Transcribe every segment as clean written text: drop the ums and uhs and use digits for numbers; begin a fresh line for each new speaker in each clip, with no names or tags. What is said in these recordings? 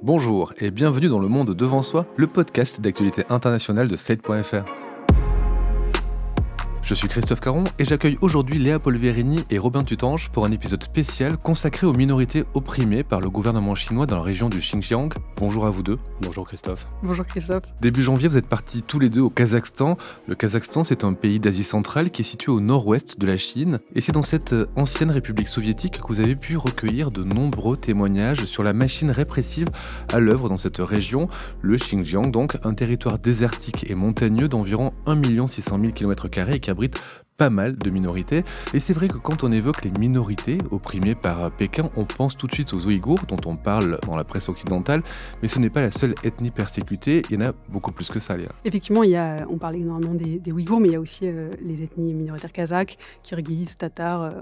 Bonjour et bienvenue dans Le Monde Devant Soi, le podcast d'actualité internationale de Slate.fr. Je suis Christophe Caron et j'accueille aujourd'hui Léa Polverini et Robin Tutange pour un épisode spécial consacré aux minorités opprimées par le gouvernement chinois dans la région du Xinjiang. Bonjour à vous deux.
Bonjour Christophe.
Bonjour Christophe.
Début janvier, vous êtes partis tous les deux au Kazakhstan. Le Kazakhstan, c'est un pays d'Asie centrale qui est situé au nord-ouest de la Chine. Et c'est dans cette ancienne république soviétique que vous avez pu recueillir de nombreux témoignages sur la machine répressive à l'œuvre dans cette région, le Xinjiang, donc un territoire désertique et montagneux d'environ 1 600 000 km² et qui abrite pas mal de minorités. Et c'est vrai que quand on évoque les minorités opprimées par Pékin, on pense tout de suite aux Ouïghours, dont on parle dans la presse occidentale, mais ce n'est pas la seule ethnie persécutée, il y en a beaucoup plus que ça, Léa.
Effectivement, on parle énormément des Ouïghours, mais il y a aussi les ethnies minoritaires kazakhs, kirghizes, tatars.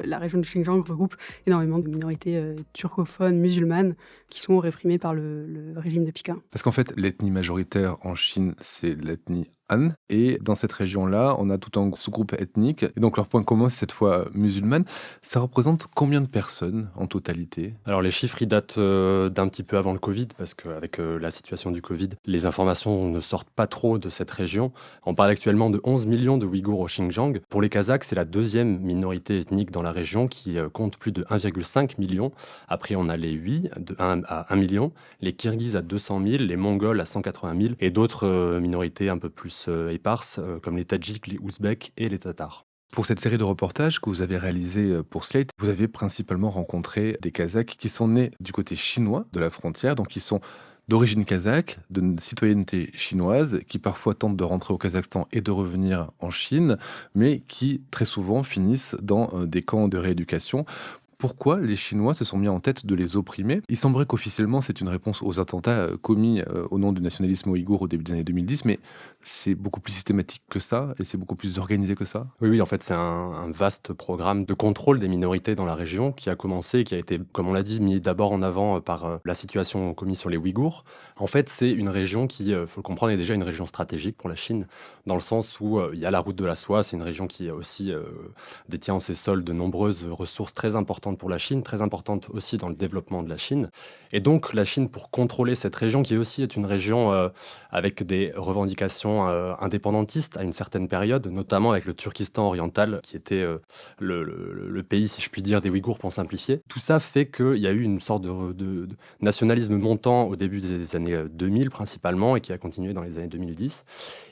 La région du Xinjiang regroupe énormément de minorités turcophones, musulmanes, qui sont réprimées par le régime de Pékin.
Parce qu'en fait, l'ethnie majoritaire en Chine, c'est l'ethnie Han. Et dans cette région-là, on a tout un sous-groupe ethnique. Et donc leur point commun, c'est cette fois musulmane. Ça représente combien de personnes en totalité ?
Alors les chiffres, ils datent d'un petit peu avant le Covid, parce qu'avec la situation du Covid, les informations ne sortent pas trop de cette région. On parle actuellement de 11 millions de Ouïghours au Xinjiang. Pour les Kazakhs, c'est la deuxième minorité ethnique dans la région qui compte plus de 1,5 million. Après, on a les Hui, de 1 à 1 million, les Kirghizes à 200 000, les Mongols à 180 000, et d'autres minorités un peu plus éparses, comme les Tadjiks, les Ouzbeks et les Tatars.
Pour cette série de reportages que vous avez réalisé pour Slate, vous avez principalement rencontré des Kazakhs qui sont nés du côté chinois de la frontière, donc ils sont d'origine kazakh, de citoyenneté chinoise, qui parfois tentent de rentrer au Kazakhstan et de revenir en Chine, mais qui très souvent finissent dans des camps de rééducation. Pourquoi les Chinois se sont mis en tête de les opprimer ? Il semblerait qu'officiellement c'est une réponse aux attentats commis au nom du nationalisme ouïghour au début des années 2010, mais c'est beaucoup plus systématique que ça et c'est beaucoup plus organisé que ça.
Oui, en fait, c'est un vaste programme de contrôle des minorités dans la région qui a commencé et qui a été, comme on l'a dit, mis d'abord en avant par la situation commise sur les Ouïghours. En fait, c'est une région qui, faut le comprendre, est déjà une région stratégique pour la Chine, dans le sens où il y a la route de la soie. C'est une région qui aussi détient en ses sols de nombreuses ressources très importantes pour la Chine, très importantes aussi dans le développement de la Chine. Et donc, la Chine, pour contrôler cette région, qui aussi est une région avec des revendications indépendantistes à une certaine période, notamment avec le Turkestan oriental, qui était le pays, si je puis dire, des Ouïghours pour simplifier. Tout ça fait qu'il y a eu une sorte de nationalisme montant au début des années 2000 principalement, et qui a continué dans les années 2010,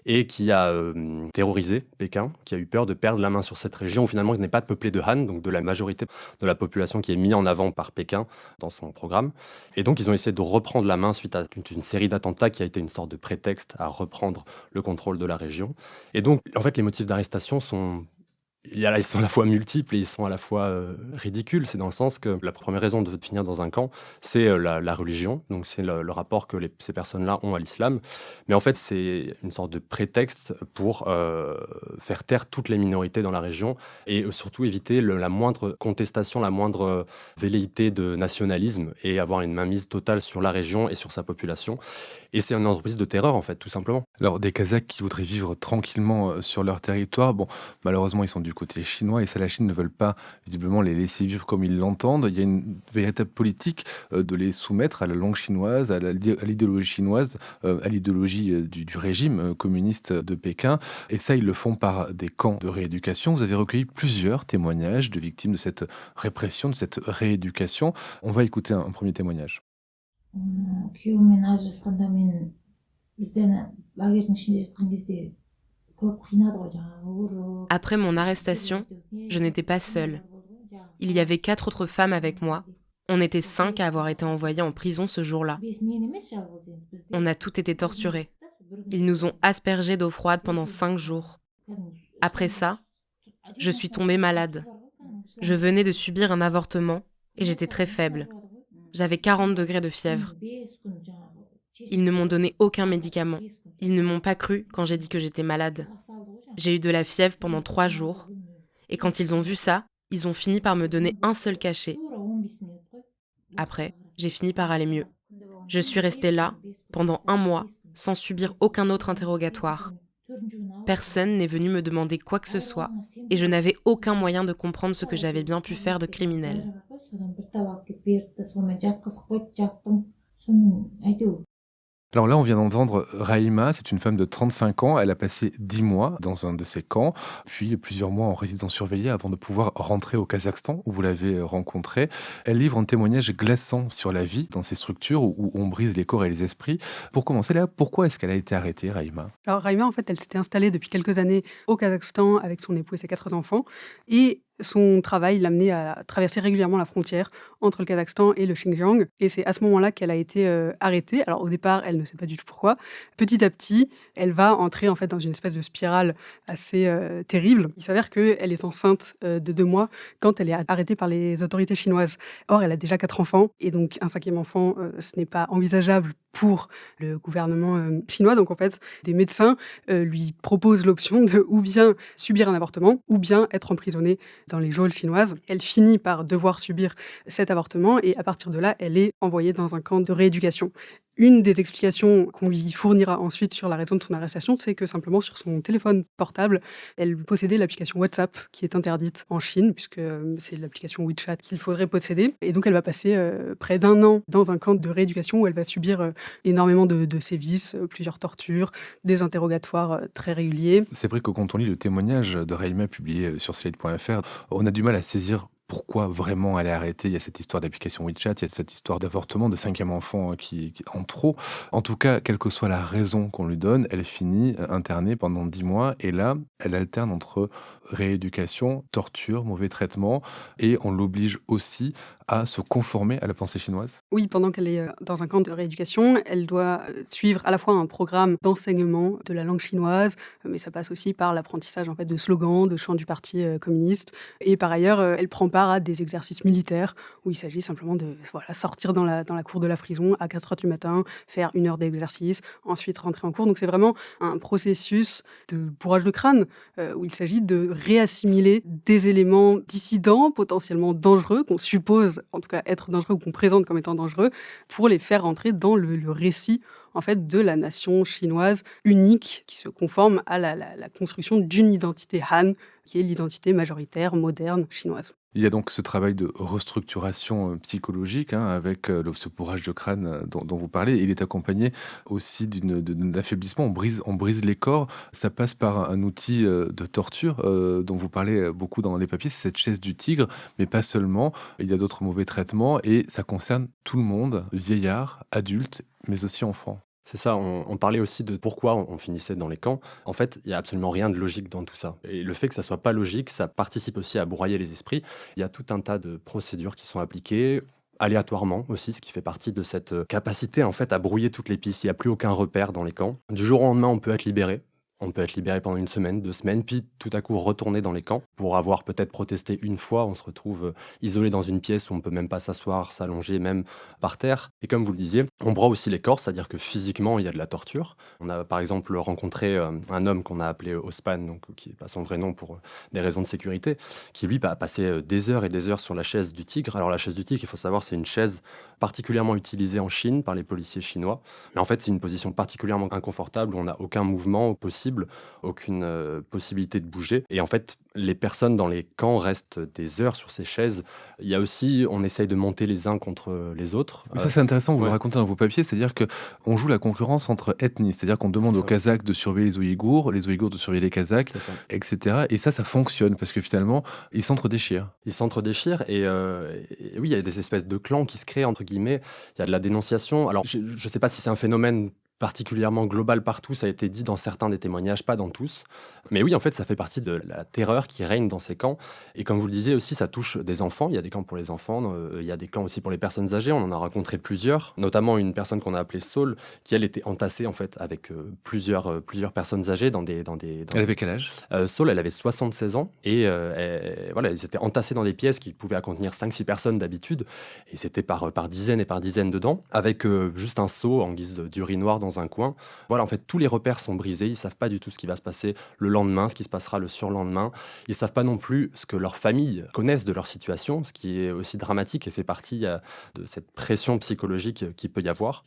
et qui a terrorisé Pékin, qui a eu peur de perdre la main sur cette région où finalement il n'est pas peuplé de Han, donc de la majorité de la population qui est mise en avant par Pékin dans son programme. Et donc ils ont essayé de reprendre la main suite à toute une série d'attentats qui a été une sorte de prétexte à reprendre le contrôle de la région. Et donc, en fait, les motifs d'arrestation sont... Ils sont à la fois multiples et ils sont à la fois ridicules. C'est dans le sens que la première raison de finir dans un camp, c'est la religion. Donc, c'est le rapport que ces personnes-là ont à l'islam. Mais en fait, c'est une sorte de prétexte pour faire taire toutes les minorités dans la région et surtout éviter la moindre contestation, la moindre velléité de nationalisme et avoir une mainmise totale sur la région et sur sa population. Et c'est une entreprise de terreur, en fait, tout simplement.
Alors, des Kazakhs qui voudraient vivre tranquillement sur leur territoire, bon, malheureusement, ils sont du côté chinois et ça, la Chine ne veut pas visiblement les laisser vivre comme ils l'entendent. Il y a une véritable politique de les soumettre à la langue chinoise, à l'idéologie chinoise, à l'idéologie du régime communiste de Pékin. Et ça, ils le font par des camps de rééducation. Vous avez recueilli plusieurs témoignages de victimes de cette répression, de cette rééducation. On va écouter un premier témoignage.
күйеуіммен ажырасқанда мен бізден лагерьдің ішінде жатқан кезде көп қинады ғой жаңағы ұрып.
Après mon arrestation, je n'étais pas seule. Il y avait 4 autres femmes avec moi. On était 5 à avoir été envoyés en prison ce jour-là. On a toutes été torturés. Ils nous ont aspergés d'eau froide pendant 5 jours. Après ça, je suis tombée malade. Je venais de subir un avortement et j'étais très faible. J'avais 40 degrés de fièvre. Ils ne m'ont donné aucun médicament. Ils ne m'ont pas cru quand j'ai dit que j'étais malade. J'ai eu de la fièvre pendant 3 jours. Et quand ils ont vu ça, ils ont fini par me donner un seul cachet. Après, j'ai fini par aller mieux. Je suis restée là, pendant 1 mois, sans subir aucun autre interrogatoire. Personne n'est venu me demander quoi que ce soit, et je n'avais aucun moyen de comprendre ce que j'avais bien pu faire de criminel.
сонымен әйтеуір
Alors là, on vient d'entendre Raïma, c'est une femme de 35 ans. Elle a passé 10 mois dans un de ces camps, puis plusieurs mois en résidence surveillée avant de pouvoir rentrer au Kazakhstan où vous l'avez rencontrée. Elle livre un témoignage glaçant sur la vie dans ces structures où on brise les corps et les esprits. Pour commencer là, pourquoi est-ce qu'elle a été arrêtée, Raïma?
Alors Raïma, en fait, elle s'était installée depuis quelques années au Kazakhstan avec son époux et ses 4 enfants. Et son travail l'amenait à traverser régulièrement la frontière entre le Kazakhstan et le Xinjiang. Et c'est à ce moment-là qu'elle a été arrêtée. Alors au départ, elle ne sait pas du tout pourquoi. Petit à petit, elle va entrer en fait dans une espèce de spirale assez terrible. Il s'avère qu'elle est enceinte de 2 mois quand elle est arrêtée par les autorités chinoises. Or, elle a déjà 4 enfants et donc un 5e enfant, ce n'est pas envisageable pour le gouvernement chinois. Donc en fait, des médecins lui proposent l'option de ou bien subir un avortement ou bien être emprisonnée dans les geôles chinoises. Elle finit par devoir subir cet avortement et à partir de là, elle est envoyée dans un camp de rééducation. Une des explications qu'on lui fournira ensuite sur la raison de son arrestation, c'est que simplement sur son téléphone portable, elle possédait l'application WhatsApp qui est interdite en Chine puisque c'est l'application WeChat qu'il faudrait posséder. Et donc elle va passer près d'1 an dans un camp de rééducation où elle va subir énormément de sévices, plusieurs tortures, des interrogatoires très réguliers.
C'est vrai que quand on lit le témoignage de Raïma publié sur Slate.fr, on a du mal à saisir pourquoi vraiment elle est arrêtée. Il y a cette histoire d'application WeChat, il y a cette histoire d'avortement de 5e enfant qui en trop. En tout cas, quelle que soit la raison qu'on lui donne, elle finit internée pendant 10 mois et là, elle alterne entre rééducation, torture, mauvais traitement et on l'oblige aussi à se conformer à la pensée chinoise.
Oui, pendant qu'elle est dans un camp de rééducation, elle doit suivre à la fois un programme d'enseignement de la langue chinoise, mais ça passe aussi par l'apprentissage en fait de slogans, de chants du parti communiste. Et par ailleurs, elle prend part à des exercices militaires où il s'agit simplement de sortir dans la cour de la prison à 4 heures du matin, faire 1 heure d'exercice, ensuite rentrer en cours. Donc c'est vraiment un processus de bourrage de crâne où il s'agit de réassimiler des éléments dissidents, potentiellement dangereux, qu'on suppose en tout cas être dangereux ou qu'on présente comme étant dangereux, pour les faire rentrer dans le récit en fait de la nation chinoise unique qui se conforme à la construction d'une identité Han, qui est l'identité majoritaire, moderne, chinoise.
Il y a donc ce travail de restructuration psychologique avec ce bourrage de crâne dont vous parlez. Il est accompagné aussi d'un affaiblissement. On brise les corps. Ça passe par un outil de torture dont vous parlez beaucoup dans les papiers. C'est cette chaise du tigre, mais pas seulement. Il y a d'autres mauvais traitements et ça concerne tout le monde, vieillards, adultes, mais aussi enfants.
C'est ça, on parlait aussi de pourquoi on finissait dans les camps. En fait, il y a absolument rien de logique dans tout ça. Et le fait que ça soit pas logique, ça participe aussi à broyer les esprits. Il y a tout un tas de procédures qui sont appliquées aléatoirement aussi, ce qui fait partie de cette capacité en fait à brouiller toutes les pistes. Il n'y a plus aucun repère dans les camps. Du jour au lendemain, on peut être libéré. On peut être libéré pendant 1 semaine, 2 semaines, puis tout à coup retourner dans les camps. Pour avoir peut-être protesté une fois, on se retrouve isolé dans une pièce où on peut même pas s'asseoir, s'allonger, même par terre. Et comme vous le disiez, on broie aussi les corps, c'est-à-dire que physiquement, il y a de la torture. On a par exemple rencontré un homme qu'on a appelé Osman, donc, qui n'est pas son vrai nom pour des raisons de sécurité, qui lui a passé des heures et des heures sur la chaise du tigre. Alors la chaise du tigre, il faut savoir, c'est une chaise particulièrement utilisée en Chine par les policiers chinois. Mais en fait, c'est une position particulièrement inconfortable où on n'a aucun mouvement possible, aucune possibilité de bouger. Et en fait, les personnes dans les camps restent des heures sur ces chaises. Il y a aussi, on essaye de monter les uns contre les autres.
Mais ça, c'est intéressant, vous le
ouais.
racontez dans vos papiers, c'est-à-dire qu'on joue la concurrence entre ethnies, c'est-à-dire qu'on demande
C'est
aux
ça.
Kazakhs de surveiller les Ouïghours de surveiller les Kazakhs,
C'est ça.
etc. Et ça fonctionne, parce que finalement, ils s'entre-déchirent.
Ils s'entre-déchirent et oui, il y a des espèces de clans qui se créent, entre guillemets. Il y a de la dénonciation. Alors, je ne sais pas si c'est un phénomène particulièrement global partout, ça a été dit dans certains des témoignages, pas dans tous. Mais oui, en fait, ça fait partie de la terreur qui règne dans ces camps. Et comme vous le disiez aussi, ça touche des enfants. Il y a des camps pour les enfants, il y a des camps aussi pour les personnes âgées. On en a rencontré plusieurs, notamment une personne qu'on a appelée Saul, qui elle était entassée en fait avec plusieurs personnes âgées dans des
Elle avait quel âge?
Saul, elle avait 76 ans et voilà, ils étaient entassés dans des pièces qui pouvaient contenir 5-6 personnes d'habitude et c'était par dizaines et par dizaines dedans, avec juste un seau en guise d'urinoir dans un coin. Voilà, en fait, tous les repères sont brisés. Ils savent pas du tout ce qui va se passer le lendemain, ce qui se passera le surlendemain. Ils savent pas non plus ce que leurs familles connaissent de leur situation, ce qui est aussi dramatique et fait partie de cette pression psychologique qu'il peut y avoir.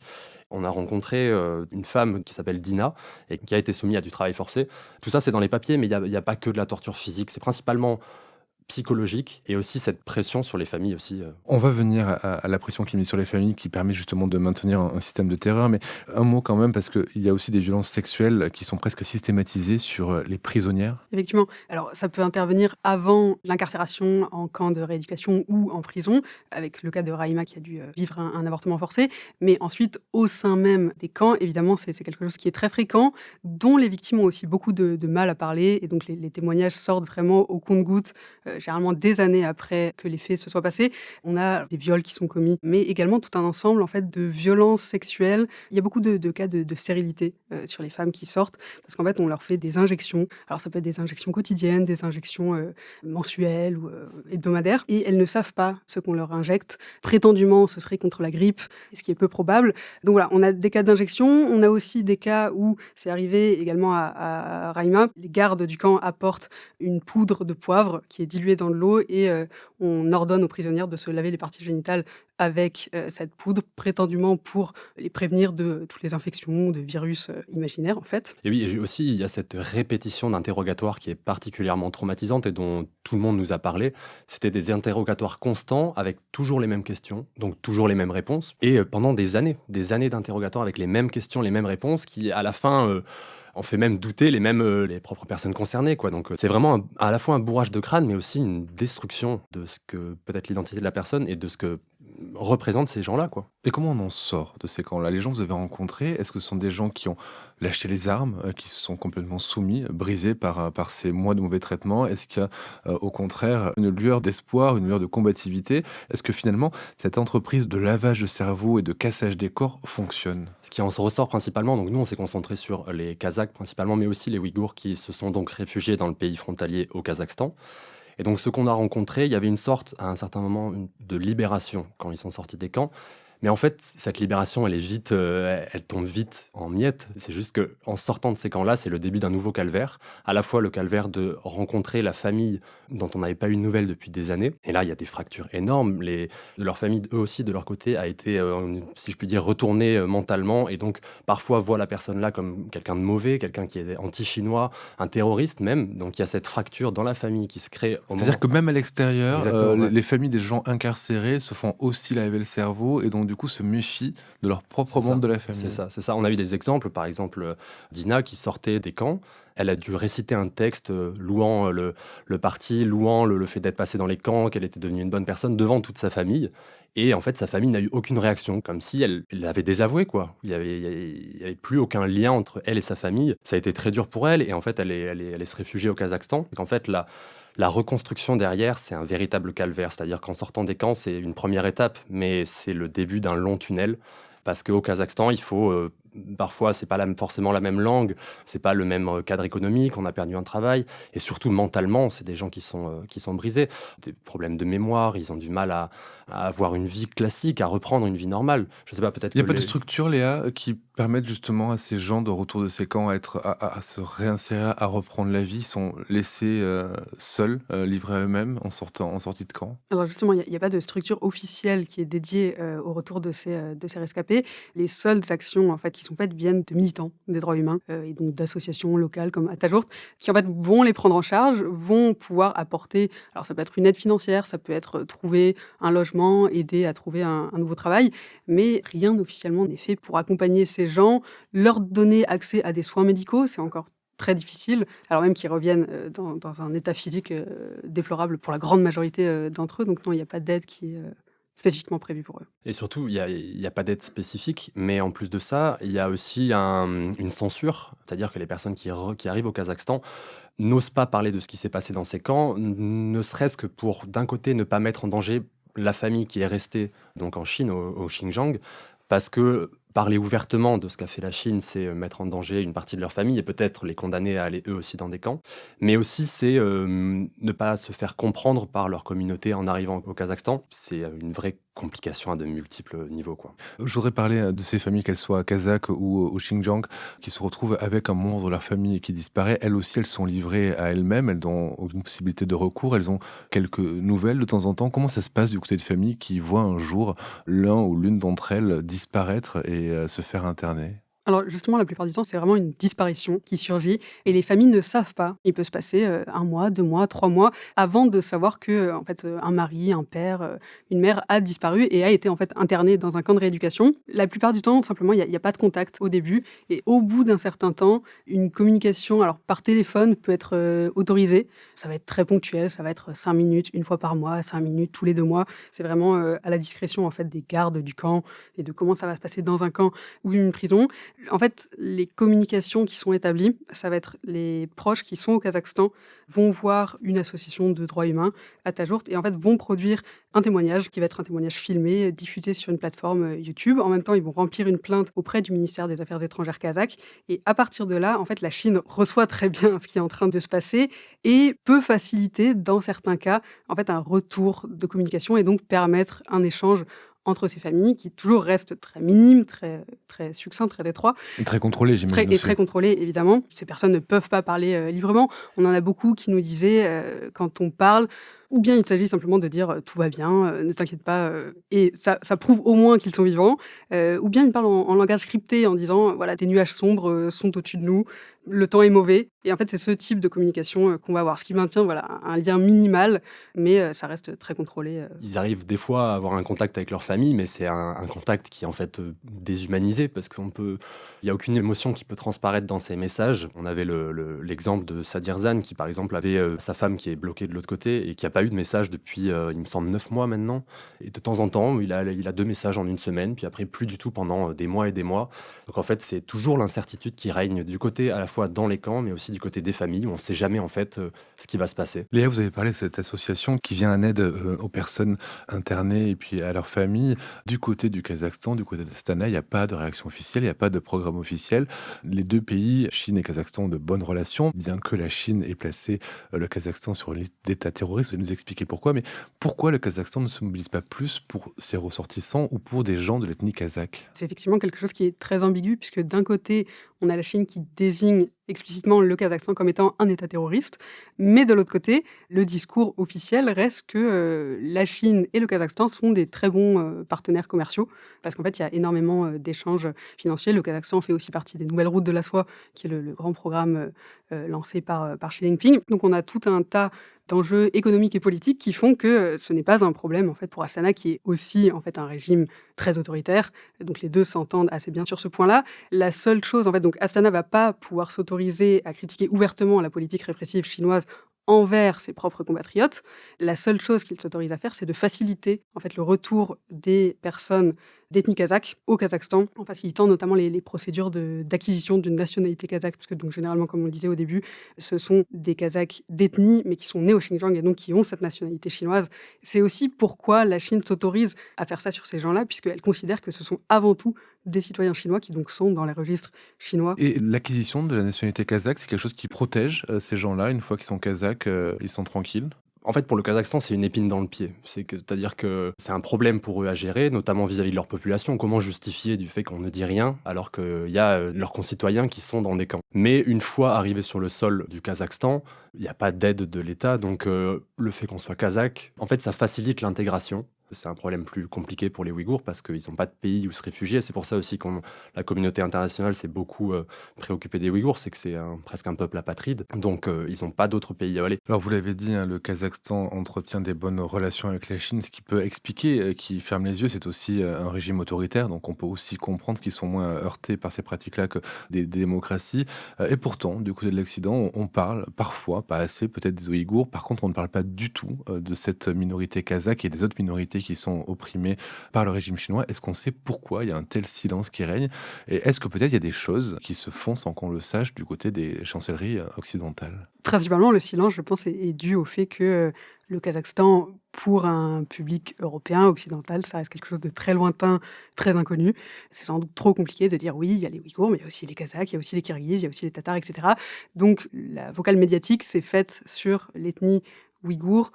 On a rencontré une femme qui s'appelle Dina et qui a été soumise à du travail forcé. Tout ça, c'est dans les papiers, mais il y a pas que de la torture physique. C'est principalement psychologique et aussi cette pression sur les familles aussi.
On va venir à la pression qui est mise sur les familles, qui permet justement de maintenir un système de terreur, mais un mot quand même, parce qu'il y a aussi des violences sexuelles qui sont presque systématisées sur les prisonnières.
Effectivement. Alors, ça peut intervenir avant l'incarcération en camp de rééducation ou en prison, avec le cas de Raïma qui a dû vivre un avortement forcé. Mais ensuite, au sein même des camps, évidemment, c'est quelque chose qui est très fréquent, dont les victimes ont aussi beaucoup de mal à parler. Et donc, les témoignages sortent vraiment au compte-gouttes, généralement des années après que les faits se soient passés. On a des viols qui sont commis, mais également tout un ensemble en fait de violences sexuelles. Il y a beaucoup de cas de stérilité sur les femmes qui sortent, parce qu'en fait, on leur fait des injections. Alors, ça peut être des injections quotidiennes, des injections mensuelles ou hebdomadaires, et elles ne savent pas ce qu'on leur injecte. Prétendument, ce serait contre la grippe, ce qui est peu probable. Donc voilà, on a des cas d'injection. On a aussi des cas où c'est arrivé également à Raïma. Les gardes du camp apportent une poudre de poivre qui est diluée dans de l'eau et on ordonne aux prisonnières de se laver les parties génitales avec cette poudre, prétendument pour les prévenir de toutes les infections, de virus imaginaires en fait.
Et oui, et aussi, il y a cette répétition d'interrogatoires qui est particulièrement traumatisante et dont tout le monde nous a parlé. C'était des interrogatoires constants avec toujours les mêmes questions, donc toujours les mêmes réponses. Et pendant des années d'interrogatoires avec les mêmes questions, les mêmes réponses, qui à la fin en fait même douter les propres personnes concernées, quoi. Donc c'est vraiment à la fois un bourrage de crâne, mais aussi une destruction de ce que peut être l'identité de la personne et de ce que représentent ces gens-là, quoi.
Et comment on en sort de ces camps-là? Les gens que vous avez rencontrés, est-ce que ce sont des gens qui ont lâché les armes, qui se sont complètement soumis, brisés par ces mois de mauvais traitements? Est-ce qu'il y a, au contraire, une lueur d'espoir, une lueur de combativité? Est-ce que finalement, cette entreprise de lavage de cerveau et de cassage des corps fonctionne?
Ce qui en ressort principalement, donc nous on s'est concentré sur les Kazakhs principalement, mais aussi les Ouïghours qui se sont donc réfugiés dans le pays frontalier au Kazakhstan. Et donc, ce qu'on a rencontré, il y avait une sorte, à un certain moment, de libération quand ils sont sortis des camps. Mais en fait, cette libération, elle est vite, elle tombe vite en miettes. C'est juste qu'en sortant de ces camps-là, c'est le début d'un nouveau calvaire. À la fois le calvaire de rencontrer la famille dont on n'avait pas eu de nouvelles depuis des années. Et là, il y a des fractures énormes. De leur famille, eux aussi, de leur côté, a été, si je puis dire, retournée mentalement. Et donc, parfois, voit la personne-là comme quelqu'un de mauvais, quelqu'un qui est anti-chinois, un terroriste même. Donc, il y a cette fracture dans la famille qui se crée au
C'est-à-dire
moment...
que même à l'extérieur,
Exactement, ouais.
les familles des gens incarcérés se font aussi laver le cerveau et donc du coup se méfient de leur propre
C'est
membre
ça,
de la famille.
c'est ça. On a eu des exemples, par exemple, Dina qui sortait des camps. Elle a dû réciter un texte louant le parti, louant le fait d'être passée dans les camps, qu'elle était devenue une bonne personne devant toute sa famille. Et en fait, sa famille n'a eu aucune réaction, comme si elle l'avait désavouée, quoi. Il y avait plus aucun lien entre elle et sa famille. Ça a été très dur pour elle, et en fait, elle est se réfugier au Kazakhstan. Donc en fait, la reconstruction derrière, c'est un véritable calvaire. C'est-à-dire qu'en sortant des camps, c'est une première étape, mais c'est le début d'un long tunnel. Parce qu'au Kazakhstan, il faut parfois, c'est pas forcément la même langue, c'est pas le même cadre économique, on a perdu un travail, et surtout mentalement, c'est des gens qui sont brisés, des problèmes de mémoire, ils ont du mal à avoir une vie classique, à reprendre une vie normale. Je sais pas, peut-être
Il n'y a
que
pas de structure, Léa, qui permettent justement à ces gens de retour de ces camps à se réinsérer, à reprendre la vie? Ils sont laissés seuls, livrés à eux-mêmes en sortie de camp?
Alors justement, il y a pas de structure officielle qui est dédiée au retour de ces rescapés. Les seules actions en fait qui sont faites viennent de militants des droits humains et donc d'associations locales comme Atajurt, qui en fait vont les prendre en charge, vont pouvoir apporter. Alors ça peut être une aide financière, ça peut être trouver un logement, aider à trouver un nouveau travail, mais rien officiellement n'est fait pour accompagner ces gens, leur donner accès à des soins médicaux. C'est encore très difficile, alors même qu'ils reviennent dans un état physique déplorable pour la grande majorité d'entre eux. Donc non, il n'y a pas d'aide qui est spécifiquement prévue pour eux.
Et surtout, il y a pas d'aide spécifique, mais en plus de ça, il y a aussi une censure, c'est-à-dire que les personnes qui arrivent au Kazakhstan n'osent pas parler de ce qui s'est passé dans ces camps, ne serait-ce que pour, d'un côté, ne pas mettre en danger la famille qui est restée donc en Chine, au Xinjiang, parce que parler ouvertement de ce qu'a fait la Chine, c'est mettre en danger une partie de leur famille et peut-être les condamner à aller eux aussi dans des camps. Mais aussi, c'est ne pas se faire comprendre par leur communauté en arrivant au Kazakhstan. C'est une vraie complication à de multiples niveaux, quoi.
Je voudrais parler de ces familles, qu'elles soient kazakhs ou au Xinjiang, qui se retrouvent avec un membre de leur famille qui disparaît. Elles aussi, elles sont livrées à elles-mêmes, elles n'ont aucune possibilité de recours, elles ont quelques nouvelles de temps en temps. Comment ça se passe du côté de familles qui voient un jour l'un ou l'une d'entre elles disparaître et se faire interner?
Alors justement, la plupart du temps, c'est vraiment une disparition qui surgit et les familles ne savent pas. Il peut se passer 1 mois, 2 mois, 3 mois avant de savoir que, en fait, un mari, un père, une mère a disparu et a été en fait interné dans un camp de rééducation. La plupart du temps, simplement, il y a pas de contact au début et au bout d'un certain temps, une communication alors par téléphone peut être, autorisée. Ça va être très ponctuel, ça va être 5 minutes, 1 fois par mois, 5 minutes tous les 2 mois. C'est vraiment, à la discrétion en fait des gardes du camp et de comment ça va se passer dans un camp ou une prison. En fait, les communications qui sont établies, ça va être les proches qui sont au Kazakhstan vont voir une association de droits humains à Tajourt et en fait vont produire un témoignage qui va être un témoignage filmé, diffusé sur une plateforme YouTube. En même temps, ils vont remplir une plainte auprès du ministère des Affaires étrangères kazakh et à partir de là, en fait, la Chine reçoit très bien ce qui est en train de se passer et peut faciliter, dans certains cas, en fait, un retour de communication et donc permettre un échange entre ces familles qui toujours restent très minimes, très succincts, très étroits,
Très contrôlé,
très
j'imagine
et
aussi.
très contrôlés évidemment. Ces personnes ne peuvent pas parler, librement. On en a beaucoup qui nous disaient, quand on parle, ou bien il s'agit simplement de dire, «Tout va bien, ne t'inquiète pas», et ça prouve au moins qu'ils sont vivants, ou bien ils parlent en langage crypté en disant, voilà: «Des nuages sombres, sont au-dessus de nous, le temps est mauvais», et en fait, c'est ce type de communication, qu'on va avoir. Ce qui maintient, voilà, un lien minimal, mais ça reste très contrôlé.
Ils arrivent des fois à avoir un contact avec leur famille, mais c'est un contact qui est en fait déshumanisé parce il n'y a aucune émotion qui peut transparaître dans ces messages. On avait l'exemple de Sadir Zan qui, par exemple, avait sa femme qui est bloquée de l'autre côté et qui n'a pas eu de message depuis, il me semble, 9 mois maintenant. Et de temps en temps, il a 2 messages en une semaine, puis après plus du tout pendant des mois et des mois. Donc en fait, c'est toujours l'incertitude qui règne du côté à la fois dans les camps, mais aussi du côté des familles où on ne sait jamais en fait ce qui va se passer.
Léa, vous avez parlé de cette association qui vient en aide aux personnes internées et puis à leurs familles. Du côté du Kazakhstan, du côté d'Astana, il n'y a pas de réaction officielle, il n'y a pas de programme officiel. Les deux pays, Chine et Kazakhstan, ont de bonnes relations, bien que la Chine ait placé le Kazakhstan sur une liste d'États terroristes. Vous allez nous expliquer pourquoi, mais pourquoi le Kazakhstan ne se mobilise pas plus pour ses ressortissants ou pour des gens de l'ethnie kazakh?
C'est effectivement quelque chose qui est très ambigu puisque d'un côté, on a la Chine qui désigne explicitement le Kazakhstan comme étant un État terroriste, mais de l'autre côté, le discours officiel reste que la Chine et le Kazakhstan sont des très bons partenaires commerciaux parce qu'en fait, il y a énormément d'échanges financiers. Le Kazakhstan fait aussi partie des Nouvelles Routes de la Soie, qui est le grand programme lancé par Xi Jinping. Donc on a tout un tas d'enjeux économiques et politiques qui font que ce n'est pas un problème en fait pour Astana qui est aussi en fait un régime très autoritaire. Donc les deux s'entendent assez bien sur ce point-là. La seule chose en fait, donc Astana va pas pouvoir s'autoriser à critiquer ouvertement la politique répressive chinoise envers ses propres compatriotes. La seule chose qu'il s'autorise à faire, c'est de faciliter en fait le retour des personnes d'ethnie kazakh au Kazakhstan, en facilitant notamment les procédures d'acquisition d'une nationalité kazakh, parce que donc généralement, comme on le disait au début, ce sont des Kazakhs d'ethnie, mais qui sont nés au Xinjiang et donc qui ont cette nationalité chinoise. C'est aussi pourquoi la Chine s'autorise à faire ça sur ces gens-là, puisqu'elle considère que ce sont avant tout des citoyens chinois qui donc sont dans les registres chinois.
Et l'acquisition de la nationalité kazakh, c'est quelque chose qui protège ces gens-là. Une fois qu'ils sont kazakhs, ils sont tranquilles.
En fait, pour le Kazakhstan, c'est une épine dans le pied. C'est-à-dire que c'est un problème pour eux à gérer, notamment vis-à-vis de leur population. Comment justifier du fait qu'on ne dit rien alors qu'il y a leurs concitoyens qui sont dans des camps. Mais une fois arrivés sur le sol du Kazakhstan, il n'y a pas d'aide de l'État. Donc le fait qu'on soit kazakh, en fait, ça facilite l'intégration. C'est un problème plus compliqué pour les Ouïghours parce qu'ils n'ont pas de pays où se réfugier. C'est pour ça aussi que la communauté internationale s'est beaucoup préoccupée des Ouïghours, c'est que c'est presque un peuple apatride. Donc ils n'ont pas d'autre pays à aller.
Alors vous l'avez dit, hein, le Kazakhstan entretient des bonnes relations avec la Chine, ce qui peut expliquer qu'ils ferment les yeux. C'est aussi un régime autoritaire, donc on peut aussi comprendre qu'ils sont moins heurtés par ces pratiques-là que des démocraties. Et pourtant, du côté de l'Occident, on parle parfois, pas assez, peut-être des Ouïghours. Par contre, on ne parle pas du tout de cette minorité kazakh et des autres minorités qui sont opprimées par le régime chinois. Est-ce qu'on sait pourquoi il y a un tel silence qui règne? Et est-ce que peut-être il y a des choses qui se font sans qu'on le sache du côté des chancelleries occidentales?
Principalement, le silence, je pense, est dû au fait que le Kazakhstan, pour un public européen, occidental, ça reste quelque chose de très lointain, très inconnu. C'est sans doute trop compliqué de dire oui, il y a les Ouïghours, mais il y a aussi les Kazakhs, il y a aussi les Kirghizes, il y a aussi les Tatars, etc. Donc la vocale médiatique s'est faite sur l'ethnie ouïghour.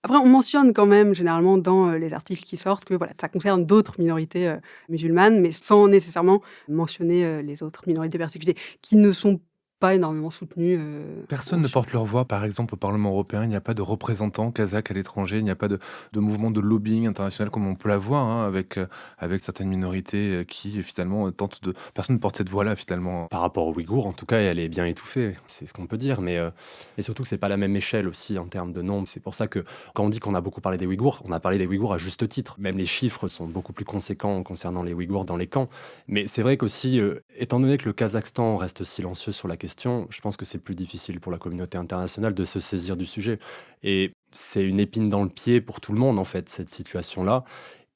Après, on mentionne quand même généralement dans les articles qui sortent que voilà, ça concerne d'autres minorités musulmanes, mais sans nécessairement mentionner les autres minorités persécutées, qui ne sont pas énormément soutenus.
Personne
En
ne
Chine.
porte leur voix, par exemple, au Parlement européen. Il n'y a pas de représentants kazakhs à l'étranger. Il n'y a pas de mouvement de lobbying international comme on peut l'avoir hein, avec certaines minorités qui, finalement, tentent de. Personne ne porte cette voix-là, finalement.
Par rapport aux Ouïghours, en tout cas, elle est bien étouffée, c'est ce qu'on peut dire, mais et surtout que c'est pas la même échelle aussi en termes de nombre. C'est pour ça que quand on dit qu'on a beaucoup parlé des Ouïghours, on a parlé des Ouïghours à juste titre. Même les chiffres sont beaucoup plus conséquents concernant les Ouïghours dans les camps. Mais c'est vrai qu'aussi, étant donné que le Kazakhstan reste silencieux sur la question, je pense que c'est plus difficile pour la communauté internationale de se saisir du sujet. Et c'est une épine dans le pied pour tout le monde, en fait, cette situation-là.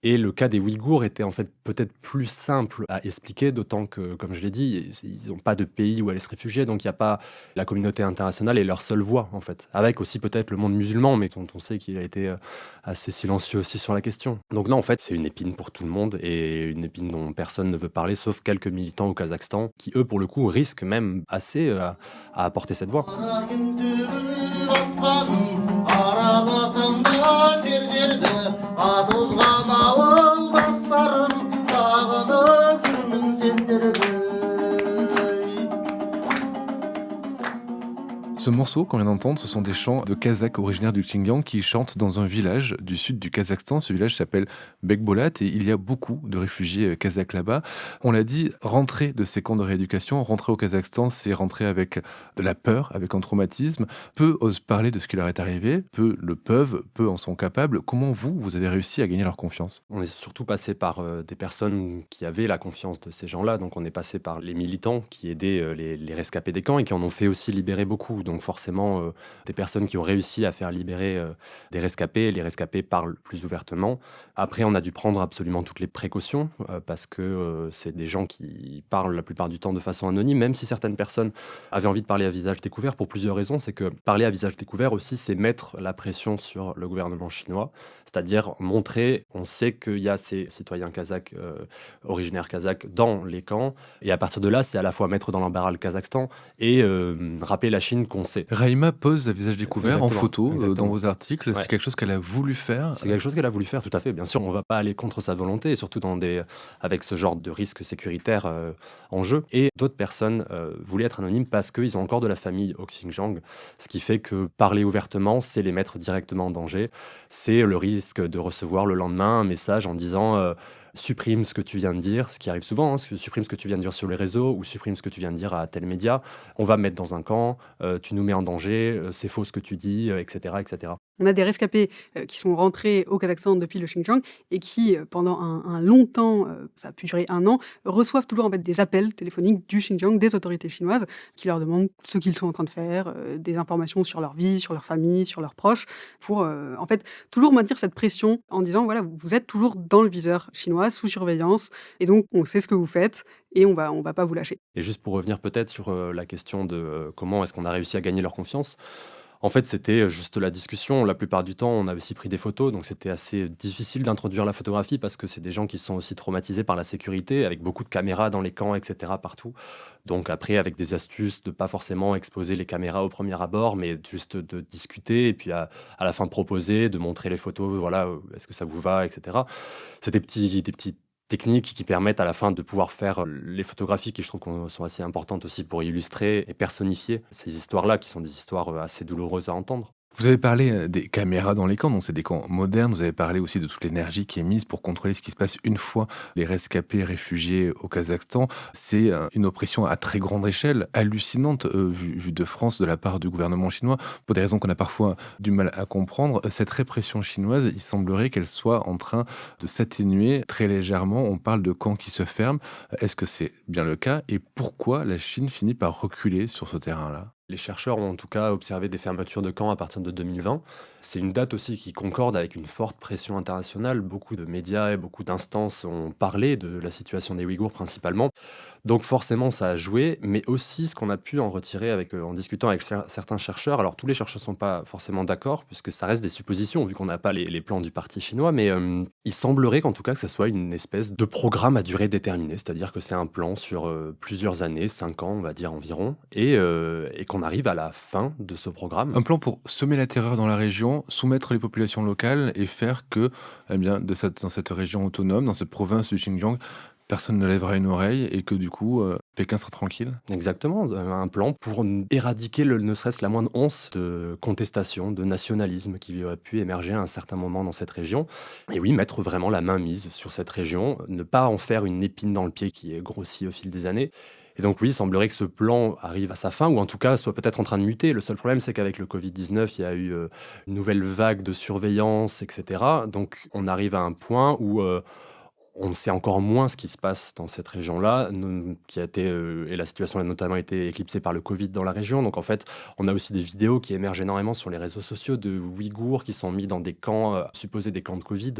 Et le cas des Ouïghours était en fait peut-être plus simple à expliquer, d'autant que, comme je l'ai dit, ils n'ont pas de pays où aller se réfugier, donc il y a pas la communauté internationale est leur seule voix en fait, avec aussi peut-être le monde musulman, mais dont on sait qu'il a été assez silencieux aussi sur la question. Donc non, en fait, c'est une épine pour tout le monde et une épine dont personne ne veut parler, sauf quelques militants au Kazakhstan, qui eux, pour le coup, risquent même assez à apporter cette voix.
Aralasam da jerde atozgan avuldaşlarım sağınıp жүрмін сендерді.
Ce morceau qu'on vient d'entendre, ce sont des chants de Kazakhs originaires du Xinjiang qui chantent dans un village du sud du Kazakhstan. Ce village s'appelle Bekbolat et il y a beaucoup de réfugiés kazakhs là-bas. On l'a dit, rentrer de ces camps de rééducation, rentrer au Kazakhstan, c'est rentrer avec de la peur, avec un traumatisme. Peu osent parler de ce qui leur est arrivé, peu le peuvent, peu en sont capables. Comment vous avez réussi à gagner leur confiance?
On est surtout passé par des personnes qui avaient la confiance de ces gens-là. Donc on est passé par les militants qui aidaient les rescapés des camps et qui en ont fait aussi libérer beaucoup. Donc forcément, des personnes qui ont réussi à faire libérer des rescapés, les rescapés parlent plus ouvertement. Après, on a dû prendre absolument toutes les précautions parce que c'est des gens qui parlent la plupart du temps de façon anonyme, même si certaines personnes avaient envie de parler à visage découvert pour plusieurs raisons. C'est que parler à visage découvert aussi, c'est mettre la pression sur le gouvernement chinois, c'est-à-dire montrer, on sait qu'il y a ces citoyens kazakhs, originaires kazakhs dans les camps, et à partir de là, c'est à la fois mettre dans l'embarras le Kazakhstan et rappeler la Chine qu'on sait.
Raïma pose à visage découvert en
Exactement,
photo dans
exactement.
vos articles.
Ouais.
C'est quelque chose qu'elle a voulu faire.
C'est quelque chose qu'elle a voulu faire, tout à fait. Bien sûr, on ne va pas aller contre sa volonté, et surtout avec ce genre de risque sécuritaire en jeu. Et d'autres personnes voulaient être anonymes parce qu'ils ont encore de la famille au Xinjiang, ce qui fait que parler ouvertement, c'est les mettre directement en danger. C'est le risque de recevoir le lendemain un message en disant supprime ce que tu viens de dire, ce qui arrive souvent, hein, supprime ce que tu viens de dire sur les réseaux ou supprime ce que tu viens de dire à tel média, on va me mettre dans un camp, tu nous mets en danger, c'est faux ce que tu dis, etc., etc.
On a des rescapés qui sont rentrés au Kazakhstan depuis le Xinjiang et qui, pendant un long temps, ça a pu durer 1 an, reçoivent toujours en fait des appels téléphoniques du Xinjiang, des autorités chinoises, qui leur demandent ce qu'ils sont en train de faire, des informations sur leur vie, sur leur famille, sur leurs proches, pour en fait toujours maintenir cette pression en disant voilà, vous êtes toujours dans le viseur chinois, sous surveillance, et donc on sait ce que vous faites et on va pas vous lâcher.
Et juste pour revenir peut-être sur la question de comment est-ce qu'on a réussi à gagner leur confiance, en fait, c'était juste la discussion. La plupart du temps, on a aussi pris des photos, donc c'était assez difficile d'introduire la photographie parce que c'est des gens qui sont aussi traumatisés par la sécurité, avec beaucoup de caméras dans les camps, etc., partout. Donc après, avec des astuces de pas forcément exposer les caméras au premier abord, mais juste de discuter et puis à la fin proposer, de montrer les photos, voilà, est-ce que ça vous va, etc. C'est des petites techniques qui permettent à la fin de pouvoir faire les photographies qui je trouve sont assez importantes aussi pour illustrer et personnifier ces histoires-là qui sont des histoires assez douloureuses à entendre.
Vous avez parlé des caméras dans les camps, donc c'est des camps modernes. Vous avez parlé aussi de toute l'énergie qui est mise pour contrôler ce qui se passe une fois les rescapés réfugiés au Kazakhstan. C'est une oppression à très grande échelle, hallucinante, vue de France de la part du gouvernement chinois, pour des raisons qu'on a parfois du mal à comprendre. Cette répression chinoise, il semblerait qu'elle soit en train de s'atténuer très légèrement. On parle de camps qui se ferment. Est-ce que c'est bien le cas? Et pourquoi la Chine finit par reculer sur ce terrain-là?
Les chercheurs ont en tout cas observé des fermetures de camps à partir de 2020. C'est une date aussi qui concorde avec une forte pression internationale. Beaucoup de médias et beaucoup d'instances ont parlé de la situation des Ouïghours principalement. Donc forcément, ça a joué, mais aussi ce qu'on a pu en retirer en discutant avec certains chercheurs. Alors tous les chercheurs ne sont pas forcément d'accord, puisque ça reste des suppositions, vu qu'on n'a pas les plans du parti chinois, mais il semblerait qu'en tout cas que ça soit une espèce de programme à durée déterminée, c'est-à-dire que c'est un plan sur plusieurs années, 5 ans on va dire environ, et qu'on arrive à la fin de ce programme.
Un plan pour semer la terreur dans la région, soumettre les populations locales et faire que, eh bien, dans cette région autonome, dans cette province du Xinjiang, personne ne lèvera une oreille et que du coup, Pékin sera tranquille?
Exactement, un plan pour éradiquer ne serait-ce la moindre once de contestation, de nationalisme qui aurait pu émerger à un certain moment dans cette région. Et oui, mettre vraiment la main mise sur cette région, ne pas en faire une épine dans le pied qui est grossie au fil des années. Et donc oui, il semblerait que ce plan arrive à sa fin, ou en tout cas soit peut-être en train de muter. Le seul problème, c'est qu'avec le Covid-19, il y a eu une nouvelle vague de surveillance, etc. Donc on arrive à un point où on sait encore moins ce qui se passe dans cette région-là, qui a été, et la situation a notamment été éclipsée par le Covid dans la région. Donc en fait, on a aussi des vidéos qui émergent énormément sur les réseaux sociaux de Ouïghours qui sont mis dans des camps, supposés des camps de Covid,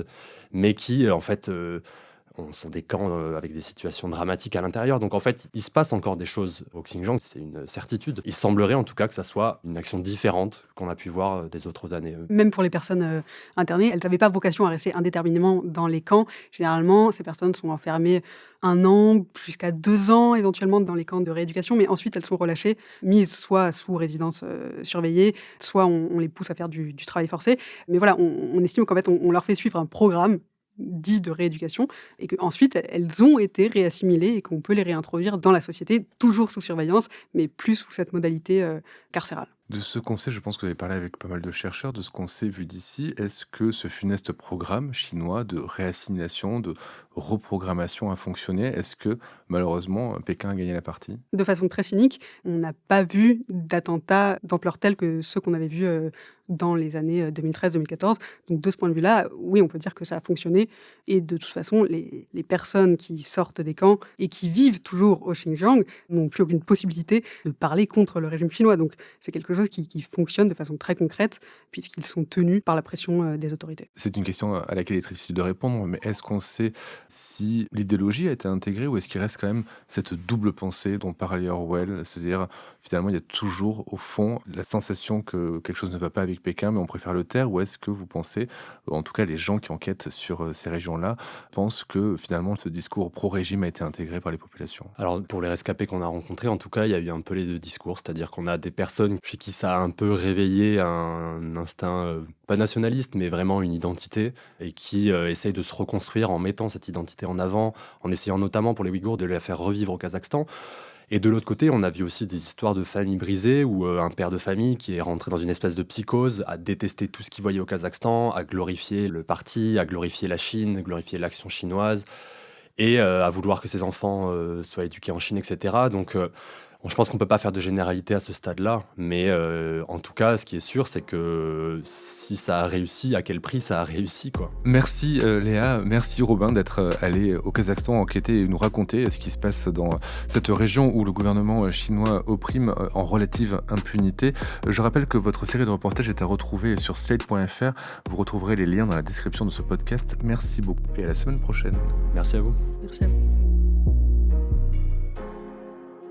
mais qui, en fait, sont des camps avec des situations dramatiques à l'intérieur. Donc en fait, il se passe encore des choses au Xinjiang, c'est une certitude. Il semblerait en tout cas que ça soit une action différente qu'on a pu voir des autres années.
Même pour les personnes internées, elles n'avaient pas vocation à rester indéterminément dans les camps. Généralement, ces personnes sont enfermées 1 an, jusqu'à 2 ans éventuellement dans les camps de rééducation, mais ensuite elles sont relâchées, mises soit sous résidence surveillée, soit on les pousse à faire du travail forcé. Mais voilà, on estime qu'en fait on leur fait suivre un programme dit de rééducation, et qu'ensuite elles ont été réassimilées et qu'on peut les réintroduire dans la société, toujours sous surveillance, mais plus sous cette modalité carcérale.
De ce qu'on sait, je pense que vous avez parlé avec pas mal de chercheurs, de ce qu'on sait vu d'ici, est-ce que ce funeste programme chinois de réassimilation, de reprogrammation a fonctionné? Est-ce que malheureusement Pékin a gagné la partie?
De façon très cynique, on n'a pas vu d'attentats d'ampleur telle que ceux qu'on avait vus dans les années 2013-2014. Donc de ce point de vue-là, oui, on peut dire que ça a fonctionné. Et de toute façon, les personnes qui sortent des camps et qui vivent toujours au Xinjiang n'ont plus aucune possibilité de parler contre le régime chinois. Donc c'est quelque chose qui fonctionne de façon très concrète, puisqu'ils sont tenus par la pression des autorités.
C'est une question à laquelle il est très difficile de répondre, mais est-ce qu'on sait si l'idéologie a été intégrée ou est-ce qu'il reste quand même cette double pensée dont parlait Orwell? C'est-à-dire, finalement, il y a toujours, au fond, la sensation que quelque chose ne va pas avec Pékin, mais on préfère le taire, ou est-ce que vous pensez, en tout cas les gens qui enquêtent sur ces régions-là, pensent que finalement ce discours pro-régime a été intégré par les populations?
Alors pour les rescapés qu'on a rencontrés, en tout cas, il y a eu un peu les deux discours, c'est-à-dire qu'on a des personnes chez qui ça a un peu réveillé un instinct, pas nationaliste, mais vraiment une identité, et qui essayent de se reconstruire en mettant cette identité en avant, en essayant notamment pour les Ouïghours de la faire revivre au Kazakhstan. Et de l'autre côté, on a vu aussi des histoires de familles brisées où un père de famille qui est rentré dans une espèce de psychose, à détester tout ce qu'il voyait au Kazakhstan, à glorifier le parti, à glorifier la Chine, à glorifier l'action chinoise, et à vouloir que ses enfants soient éduqués en Chine, etc. Donc je pense qu'on ne peut pas faire de généralité à ce stade-là, mais en tout cas, ce qui est sûr, c'est que si ça a réussi, à quel prix ça a réussi, quoi.
Merci Léa, merci Robin d'être allé au Kazakhstan enquêter et nous raconter ce qui se passe dans cette région où le gouvernement chinois opprime en relative impunité. Je rappelle que votre série de reportages est à retrouver sur slate.fr. Vous retrouverez les liens dans la description de ce podcast. Merci beaucoup et à la semaine prochaine.
Merci à vous.
Merci à vous.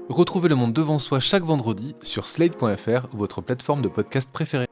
Retrouvez Le Monde Devant Soi chaque vendredi sur slate.fr, votre plateforme de podcast préférée.